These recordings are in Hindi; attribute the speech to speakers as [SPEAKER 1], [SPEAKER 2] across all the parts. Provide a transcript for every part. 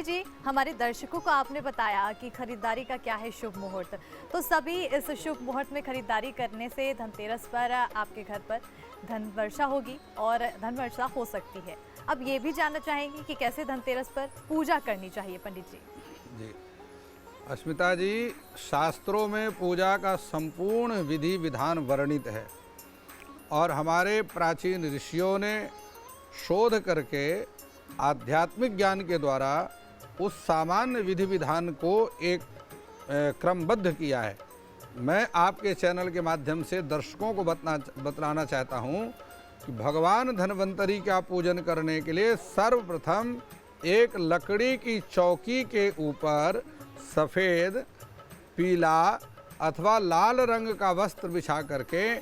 [SPEAKER 1] पंडित जी, हमारे दर्शकों को आपने बताया कि खरीदारी का क्या है शुभ मुहूर्त, तो सभी इस शुभ मुहूर्त में खरीदारी करने से धनतेरस पर आपके घर पर धन वर्षा होगी और धन वर्षा हो सकती है। अब ये भी जानना चाहेंगे कि कैसे धनतेरस पर पूजा करनी चाहिए पंडित जी।
[SPEAKER 2] जी अस्मिता जी, शास्त्रों में पूजा का संपूर्ण विधि विधान वर्णित है और हमारे प्राचीन ऋषियों ने शोध करके आध्यात्मिक ज्ञान के द्वारा उस सामान्य विधि विधान को एक क्रमबद्ध किया है। मैं आपके चैनल के माध्यम से दर्शकों को बतलाना चाहता हूँ कि भगवान धन्वंतरी का पूजन करने के लिए सर्वप्रथम एक लकड़ी की चौकी के ऊपर सफ़ेद, पीला अथवा लाल रंग का वस्त्र बिछा करके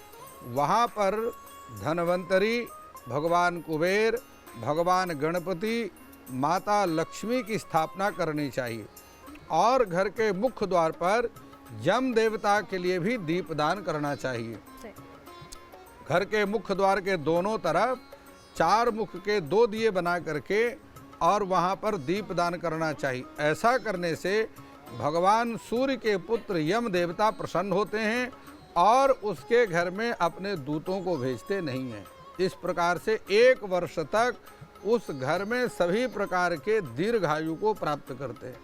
[SPEAKER 2] वहाँ पर धन्वंतरी, भगवान कुबेर, भगवान गणपति, माता लक्ष्मी की स्थापना करनी चाहिए और घर के मुख्य द्वार पर यम देवता के लिए भी दीपदान करना चाहिए। घर के मुख्य द्वार के दोनों तरफ 4 मुख के 2 दिए बना करके और वहाँ पर दीपदान करना चाहिए। ऐसा करने से भगवान सूर्य के पुत्र यम देवता प्रसन्न होते हैं और उसके घर में अपने दूतों को भेजते नहीं हैं। इस प्रकार से 1 वर्ष तक उस घर में सभी प्रकार के दीर्घायु को प्राप्त करते हैं।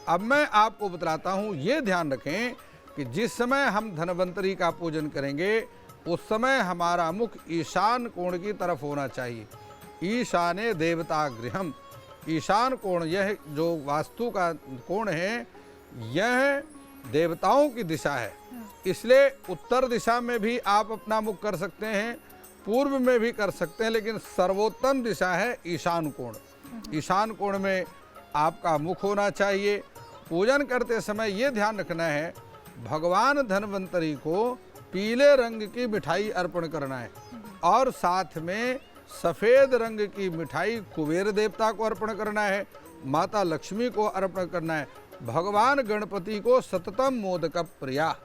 [SPEAKER 2] अब मैं आपको बतलाता हूँ, ये ध्यान रखें कि जिस समय हम धन्वंतरी का पूजन करेंगे उस समय हमारा मुख ईशान कोण की तरफ होना चाहिए। ईशाने देवता गृहम, ईशान कोण यह जो वास्तु का कोण है यह देवताओं की दिशा है। इसलिए उत्तर दिशा में भी आप अपना मुख कर सकते हैं, पूर्व में भी कर सकते हैं, लेकिन सर्वोत्तम दिशा है ईशान कोण। ईशान कोण में आपका मुख होना चाहिए। पूजन करते समय ये ध्यान रखना है भगवान धन्वंतरी को पीले रंग की मिठाई अर्पण करना है और साथ में सफ़ेद रंग की मिठाई कुबेर देवता को अर्पण करना है, माता लक्ष्मी को अर्पण करना है। भगवान गणपति को सततम मोदक प्रिया,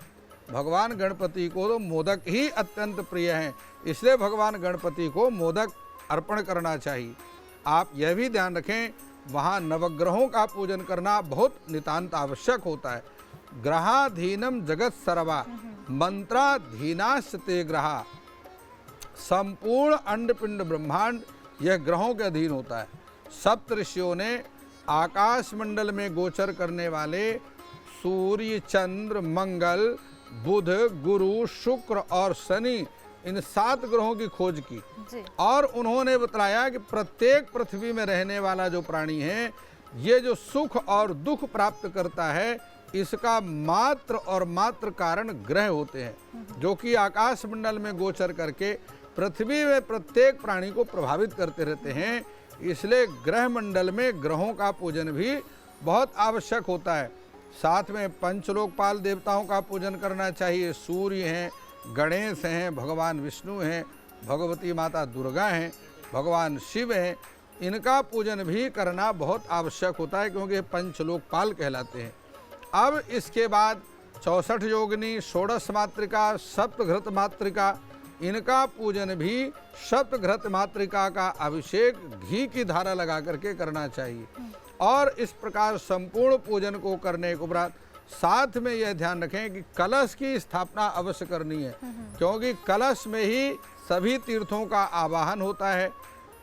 [SPEAKER 2] भगवान गणपति को तो मोदक ही अत्यंत प्रिय हैं, इसलिए भगवान गणपति को मोदक अर्पण करना चाहिए। आप यह भी ध्यान रखें वहाँ नवग्रहों का पूजन करना बहुत नितांत आवश्यक होता है। ग्रहाधीनम जगत सर्वा मंत्राधीनास्ते ग्रहा, संपूर्ण अंडपिंड ब्रह्मांड यह ग्रहों के अधीन होता है। सप्त ऋषियों ने आकाश मंडल में गोचर करने वाले सूर्य, चंद्र, मंगल, बुध, गुरु, शुक्र और शनि इन 7 ग्रहों की खोज की और उन्होंने बताया कि प्रत्येक पृथ्वी में रहने वाला जो प्राणी है ये जो सुख और दुख प्राप्त करता है इसका मात्र और मात्र कारण ग्रह होते हैं, जो कि आकाश मंडल में गोचर करके पृथ्वी में प्रत्येक प्राणी को प्रभावित करते रहते हैं। इसलिए ग्रह मंडल में ग्रहों का पूजन भी बहुत आवश्यक होता है। साथ में पंचलोकपाल देवताओं का पूजन करना चाहिए। सूर्य हैं, गणेश हैं, भगवान विष्णु हैं, भगवती माता दुर्गा हैं, भगवान शिव हैं, इनका पूजन भी करना बहुत आवश्यक होता है क्योंकि पंचलोकपाल कहलाते हैं। अब इसके बाद 64 योगिनी, 16 मातृका, सप्तघृत मातृका, इनका पूजन भी सप्तघृत मातृका का अभिषेक घी की धारा लगा करके करना चाहिए। और इस प्रकार संपूर्ण पूजन को करने के उपरांत साथ में यह ध्यान रखें कि कलश की स्थापना अवश्य करनी है, क्योंकि कलश में ही सभी तीर्थों का आवाहन होता है।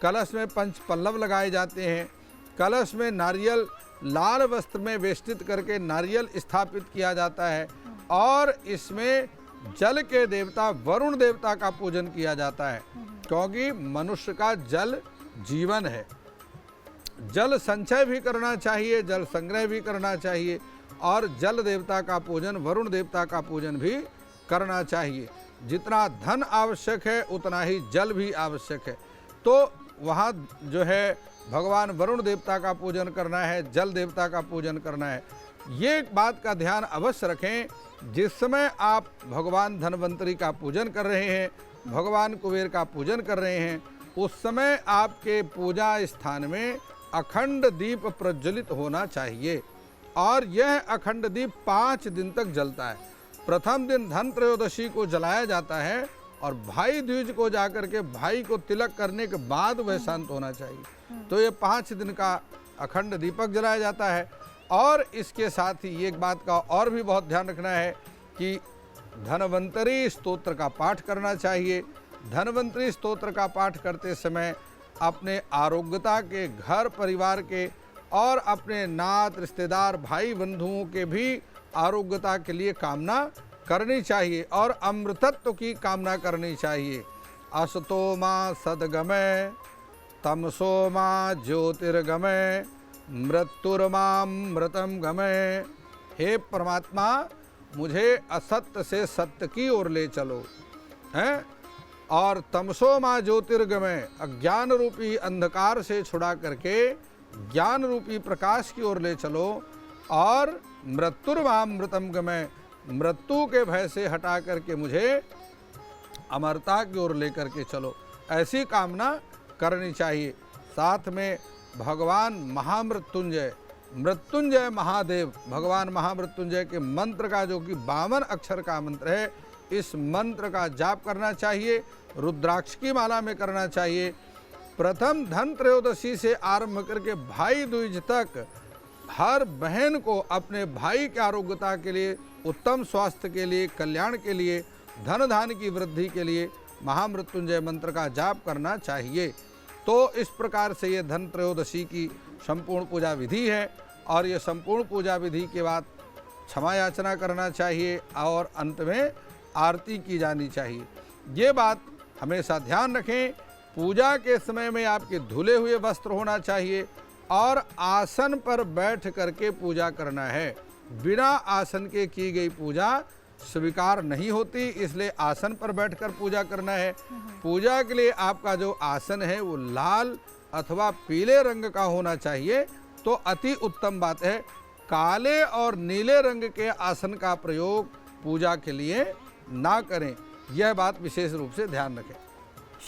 [SPEAKER 2] कलश में पंच पल्लव लगाए जाते हैं। कलश में नारियल लाल वस्त्र में वेष्टित करके नारियल स्थापित किया जाता है और इसमें जल के देवता वरुण देवता का पूजन किया जाता है, क्योंकि मनुष्य का जल जीवन है। जल संचय भी करना चाहिए, जल संग्रह भी करना चाहिए और जल देवता का पूजन, वरुण देवता का पूजन भी करना चाहिए। जितना धन आवश्यक है उतना ही जल भी आवश्यक है। तो वहाँ जो है भगवान वरुण देवता का पूजन करना है, जल देवता का पूजन करना है। ये एक बात का ध्यान अवश्य रखें, जिस समय आप भगवान धन्वंतरी का पूजन कर रहे हैं, भगवान कुबेर का पूजन कर रहे हैं, उस समय आपके पूजा स्थान में अखंड दीप प्रज्वलित होना चाहिए और यह अखंड दीप 5 दिन तक जलता है। प्रथम दिन धन त्रयोदशी को जलाया जाता है और भाई द्विज को जाकर के भाई को तिलक करने के बाद वह शांत होना चाहिए। तो ये 5 दिन का अखंड दीपक जलाया जाता है। और इसके साथ ही एक बात का और भी बहुत ध्यान रखना है कि धन्वंतरी स्तोत्र का पाठ करना चाहिए। धन्वंतरी स्तोत्र का पाठ करते समय अपने आरोग्यता के, घर परिवार के और अपने नात रिश्तेदार भाई बंधुओं के भी आरोग्यता के लिए कामना करनी चाहिए और अमृतत्व की कामना करनी चाहिए। असतो मां सद्गमय, तमसो मां ज्योतिर्गमय, मृत्युर्मां मृतम गमय। हे परमात्मा, मुझे असत्य से सत्य की ओर ले चलो, हैं, और तमसो मां ज्योतिर्गमय, अज्ञान रूपी अंधकार से छुड़ा करके ज्ञान रूपी प्रकाश की ओर ले चलो, और मृत्युर्मां मृतम गमय, मृत्यु के भय से हटा करके मुझे अमरता की ओर लेकर के चलो, ऐसी कामना करनी चाहिए। साथ में भगवान महामृत्युंजय, मृत्युंजय महादेव, भगवान महामृत्युंजय के मंत्र का, जो कि 52 अक्षर का मंत्र है, इस मंत्र का जाप करना चाहिए। रुद्राक्ष की माला में करना चाहिए। प्रथम धन त्रयोदशी से आरंभ करके भाई दूज तक हर बहन को अपने भाई के आरोग्यता के लिए, उत्तम स्वास्थ्य के लिए, कल्याण के लिए, धन धान की वृद्धि के लिए महामृत्युंजय मंत्र का जाप करना चाहिए। तो इस प्रकार से ये धन त्रयोदशी की संपूर्ण पूजा विधि है। और ये संपूर्ण पूजा विधि के बाद क्षमा याचना करना चाहिए और अंत में आरती की जानी चाहिए। ये बात हमेशा ध्यान रखें। पूजा के समय में आपके धुले हुए वस्त्र होना चाहिए और आसन पर बैठ करके पूजा करना है। बिना आसन के की गई पूजा स्वीकार नहीं होती, इसलिए आसन पर बैठकर पूजा करना है। पूजा के लिए आपका जो आसन है वो लाल अथवा पीले रंग का होना चाहिए, तो अति उत्तम बात है। काले और नीले रंग के आसन का प्रयोग पूजा के लिए ना करें, यह बात विशेष रूप से ध्यान रखें।